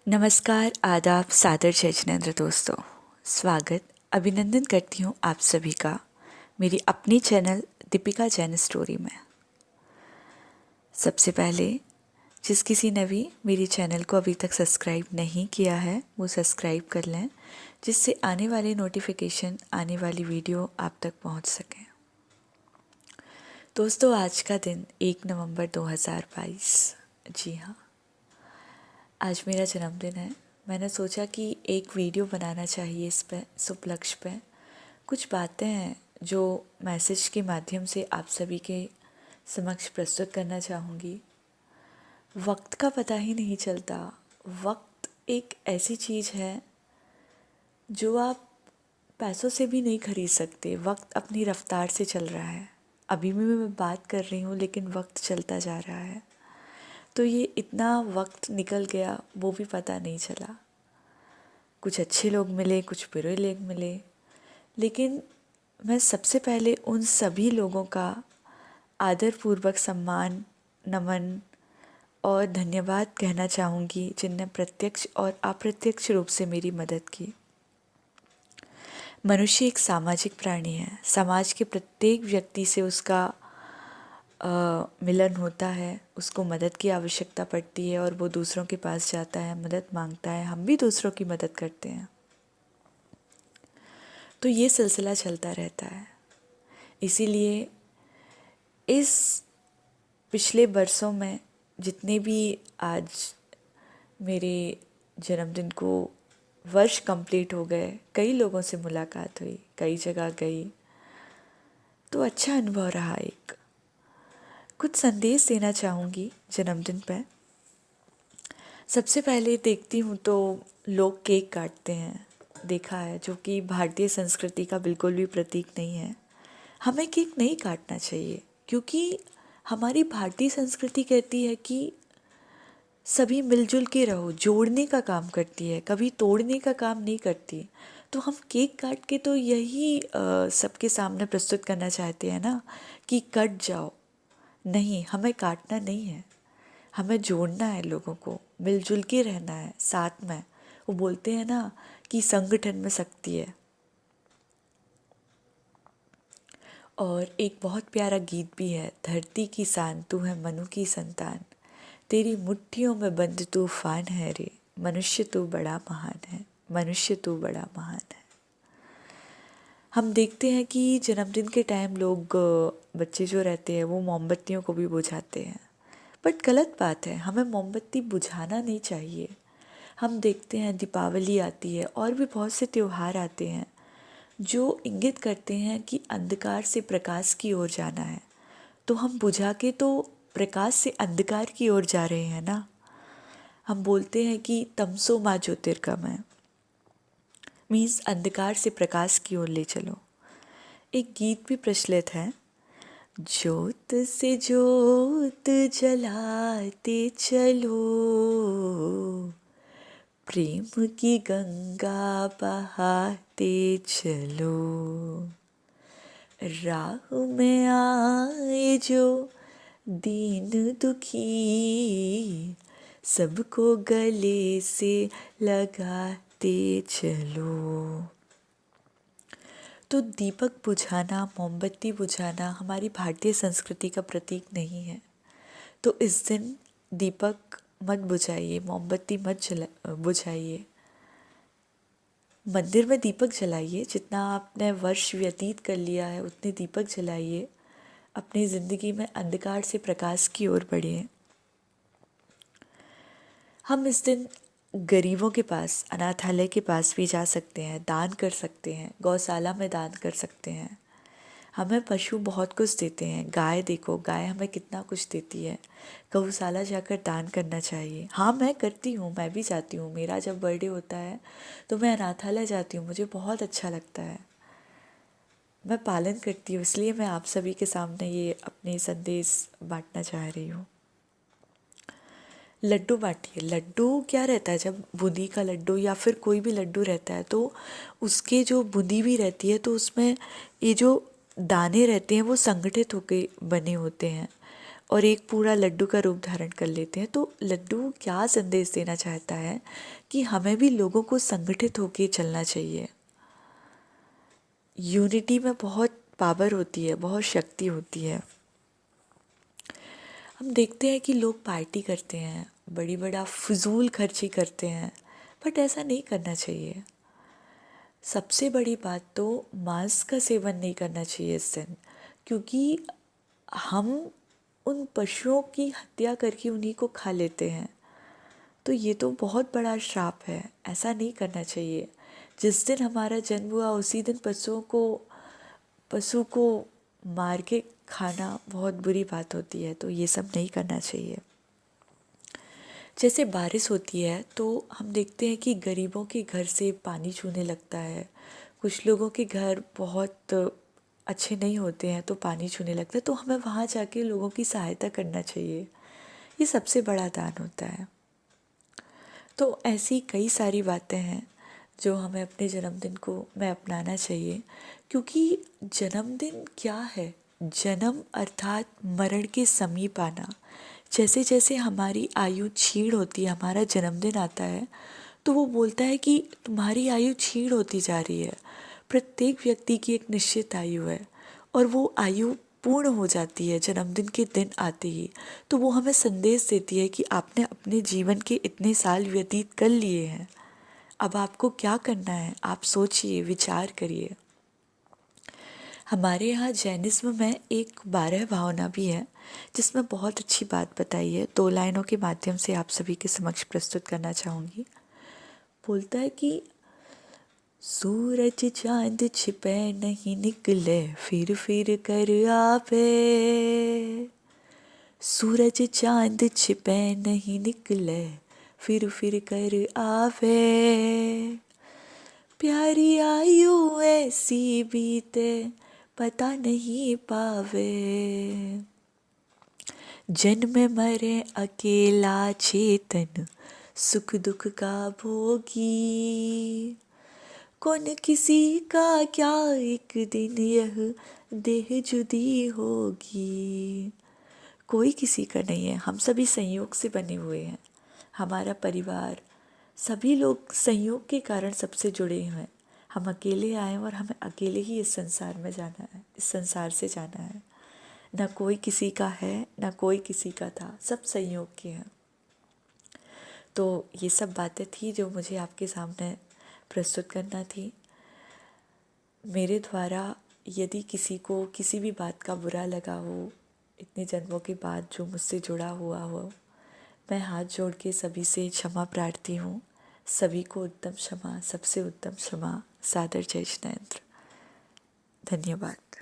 नमस्कार, आदाब, सादर जय जिनेंद्र दोस्तों। स्वागत, अभिनंदन करती हूँ आप सभी का मेरी अपनी चैनल दीपिका जैन स्टोरी में। सबसे पहले जिस किसी ने भी मेरी चैनल को अभी तक सब्सक्राइब नहीं किया है वो सब्सक्राइब कर लें, जिससे आने वाले नोटिफिकेशन, आने वाली वीडियो आप तक पहुँच सकें। दोस्तों, आज का दिन 1 नवंबर 2022, जी हाँ, आज मेरा जन्मदिन है। मैंने सोचा कि एक वीडियो बनाना चाहिए इस पे, इस उपलक्ष्य पे। कुछ बातें हैं जो मैसेज के माध्यम से आप सभी के समक्ष प्रस्तुत करना चाहूँगी। वक्त का पता ही नहीं चलता। वक्त एक ऐसी चीज़ है जो आप पैसों से भी नहीं खरीद सकते। वक्त अपनी रफ्तार से चल रहा है। अभी भी मैं बात कर रही हूँ लेकिन वक्त चलता जा रहा है। तो ये इतना वक्त निकल गया वो भी पता नहीं चला। कुछ अच्छे लोग मिले, कुछ बुरे लोग मिले, लेकिन मैं सबसे पहले उन सभी लोगों का आदरपूर्वक सम्मान, नमन और धन्यवाद कहना चाहूँगी जिनने प्रत्यक्ष और अप्रत्यक्ष रूप से मेरी मदद की। मनुष्य एक सामाजिक प्राणी है। समाज के प्रत्येक व्यक्ति से उसका मिलन होता है, उसको मदद की आवश्यकता पड़ती है और वो दूसरों के पास जाता है, मदद मांगता है। हम भी दूसरों की मदद करते हैं। तो ये सिलसिला चलता रहता है। इसीलिए इस पिछले बरसों में जितने भी आज मेरे जन्मदिन को वर्ष कंप्लीट हो गए, कई लोगों से मुलाकात हुई, कई जगह गई, तो अच्छा अनुभव रहा। एक कुछ संदेश देना चाहूँगी जन्मदिन पर। सबसे पहले देखती हूँ तो लोग केक काटते हैं, देखा है, जो कि भारतीय संस्कृति का बिल्कुल भी प्रतीक नहीं है। हमें केक नहीं काटना चाहिए क्योंकि हमारी भारतीय संस्कृति कहती है कि सभी मिलजुल के रहो, जोड़ने का काम करती है, कभी तोड़ने का काम नहीं करती। तो हम केक काट के तो यही सबके सामने प्रस्तुत करना चाहते हैं ना कि कट जाओ। नहीं, हमें काटना नहीं है, हमें जोड़ना है, लोगों को मिलजुल के रहना है साथ में। वो बोलते हैं ना कि संगठन में शक्ति है। और एक बहुत प्यारा गीत भी है, धरती की शान तू है मनु की संतान, तेरी मुट्ठियों में बंद तूफान है रे, मनुष्य तू बड़ा महान है, मनुष्य तू बड़ा महान है। हम देखते हैं कि जन्मदिन के टाइम लोग, बच्चे जो रहते हैं वो मोमबत्तियों को भी बुझाते हैं, बट गलत बात है। हमें मोमबत्ती बुझाना नहीं चाहिए। हम देखते हैं दीपावली आती है और भी बहुत से त्यौहार आते हैं जो इंगित करते हैं कि अंधकार से प्रकाश की ओर जाना है, तो हम बुझा के तो प्रकाश से अंधकार की ओर जा रहे हैं ना। हम बोलते हैं कि तमसो माँ ज्योतिर्गमय, मीन्स अंधकार से प्रकाश की ओर ले चलो। एक गीत भी प्रचलित है, ज्योत से ज्योत जलाते चलो, प्रेम की गंगा बहाते चलो, राह में आए जो दीन दुखी, सबको गले से लगाते चलो। तो दीपक बुझाना, मोमबत्ती बुझाना हमारी भारतीय संस्कृति का प्रतीक नहीं है। तो इस दिन दीपक मत बुझाइए, मोमबत्ती मत बुझाइए। मंदिर में दीपक जलाइए, जितना आपने वर्ष व्यतीत कर लिया है उतने दीपक जलाइए। अपनी ज़िंदगी में अंधकार से प्रकाश की ओर बढ़िए। हम इस दिन गरीबों के पास, अनाथालय के पास भी जा सकते हैं, दान कर सकते हैं, गौशाला में दान कर सकते हैं। हमें पशु बहुत कुछ देते हैं। गाय देखो, गाय हमें कितना कुछ देती है। गौशाला जाकर दान करना चाहिए। हाँ, मैं करती हूँ, मैं भी जाती हूँ। मेरा जब बर्थडे होता है तो मैं अनाथालय जाती हूँ, मुझे बहुत अच्छा लगता है। मैं पालन करती हूँ, इसलिए मैं आप सभी के सामने ये अपने संदेश बांटना चाह रही हूँ। लड्डू बांटिए। लड्डू क्या रहता है, जब बूंदी का लड्डू या फिर कोई भी लड्डू रहता है तो उसके जो बूंदी भी रहती है तो उसमें ये जो दाने रहते हैं वो संगठित होकर बने होते हैं। और एक पूरा लड्डू का रूप धारण कर लेते हैं। तो लड्डू क्या संदेश देना चाहता है कि हमें भी लोगों को संगठित होकर चलना चाहिए। यूनिटी में बहुत पावर होती है, बहुत शक्ति होती है। हम देखते हैं कि लोग पार्टी करते हैं, बड़ी बड़ा फजूल खर्ची करते हैं, बट ऐसा नहीं करना चाहिए। सबसे बड़ी बात तो मांस का सेवन नहीं करना चाहिए इस दिन, क्योंकि हम उन पशुओं की हत्या करके उन्हीं को खा लेते हैं। तो ये तो बहुत बड़ा श्राप है, ऐसा नहीं करना चाहिए। जिस दिन हमारा जन्म हुआ उसी दिन पशु को मार के खाना बहुत बुरी बात होती है, तो ये सब नहीं करना चाहिए। जैसे बारिश होती है तो हम देखते हैं कि गरीबों के घर से पानी छूने लगता है, कुछ लोगों के घर बहुत अच्छे नहीं होते हैं तो पानी छूने लगता है, तो हमें वहाँ जाके लोगों की सहायता करना चाहिए। ये सबसे बड़ा दान होता है। तो ऐसी कई सारी बातें हैं जो हमें अपने जन्मदिन को में अपनाना चाहिए, क्योंकि जन्मदिन क्या है? जन्म अर्थात मरण के समीप आना। जैसे जैसे हमारी आयु क्षीण होती है, हमारा जन्मदिन आता है तो वो बोलता है कि तुम्हारी आयु क्षीण होती जा रही है। प्रत्येक व्यक्ति की एक निश्चित आयु है और वो आयु पूर्ण हो जाती है जन्मदिन के दिन आते ही। तो वो हमें संदेश देती है कि आपने अपने जीवन के इतने साल व्यतीत कर लिए हैं, अब आपको क्या करना है, आप सोचिए, विचार करिए। हमारे यहाँ जैनिज्म में एक 12 भावना भी है जिसमें बहुत अच्छी बात बताई है। 2 लाइनों के माध्यम से आप सभी के समक्ष प्रस्तुत करना चाहूँगी। बोलता है कि सूरज चांद छिपे नहीं निकले फिर कर आवे, सूरज चांद छिपे नहीं निकले फिर कर आवे, प्यारी आयु ऐसी बीते पता नहीं पावे, जन्म मरे अकेला चेतन सुख दुख का भोगी, कौन किसी का क्या एक दिन यह देह जुदी होगी। कोई किसी का नहीं है, हम सभी संयोग से बने हुए हैं। हमारा परिवार, सभी लोग संयोग के कारण सबसे जुड़े हुए हैं। हम अकेले आए और हमें अकेले ही इस संसार में जाना है, इस संसार से जाना है। ना कोई किसी का है, ना कोई किसी का था, सब संयोग के हैं। तो ये सब बातें थी जो मुझे आपके सामने प्रस्तुत करना थी। मेरे द्वारा यदि किसी को किसी भी बात का बुरा लगा हो, इतने जन्मों के बाद जो मुझसे जुड़ा हुआ हो, मैं हाथ जोड़ के सभी से क्षमा प्रार्थी हूँ। सभी को उत्तम क्षमा, सबसे उत्तम क्षमा। सादर जय जिनेंद्र। धन्यवाद।